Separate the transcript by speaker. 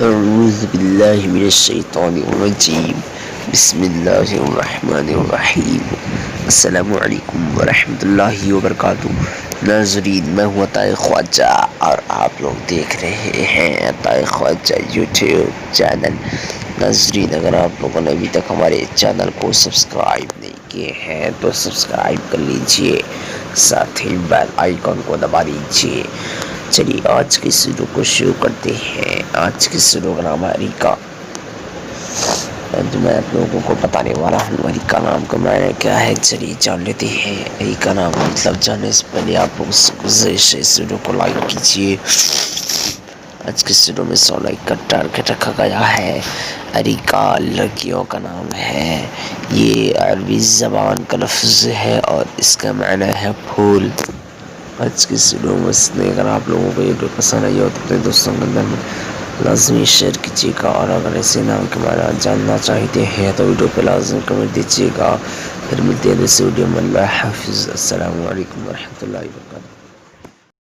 Speaker 1: أعوذ بالله من الشیطان الرجیم بسم اللہ الرحمن الرحیم السلام علیکم ورحمۃ اللہ وبرکاتہ۔ ناظرین، میں ہوں عطائے خواجہ اور آپ لوگ دیکھ رہے ہیں عطائے خواجہ یوٹیوب چینل۔ ناظرین، اگر آپ لوگوں نے ابھی تک ہمارے چینل کو سبسکرائب نہیں کیے ہیں تو سبسکرائب کر لیجئے، ساتھ ہی بیل آئیکن کو دبا دیجئے۔ چلیے آج کی سلو کو شروع کرتے ہیں۔ آج کی سلو کا نام ہے اریکہ، جو میں آپ لوگوں کو بتانے والا ہوں اریکہ نام کا معنی کیا ہے۔ چلیے جان لیتے ہیں اریکہ نام کا مطلب جاننے سے پہلے آپ لوگوں سے گزارش ہے سلو کو لائک کیجیے۔ آج کی سلو میں 100 لائک کا ٹارگٹ رکھا گیا ہے۔ اریکہ لڑکیوں کا نام ہے، یہ عربی زبان کا لفظ ہے اور اس کا معنی ہے پھول۔ آج کی سلو میں اگر آپ لوگوں کو یہ ویڈیو پسند آئی ہو تو اپنے دوستوں کے اندر لازمی شیئر کیجیے گا، اور اگر ایسے نام کے بارے میں جاننا چاہتے ہیں تو ویڈیو پہ لازمی کمنٹ دیجیے گا۔ پھر ملتے ہیں دوسری ویڈیو میں۔ اللہ حافظ، السلام علیکم ورحمۃ اللہ وبرکاتہ۔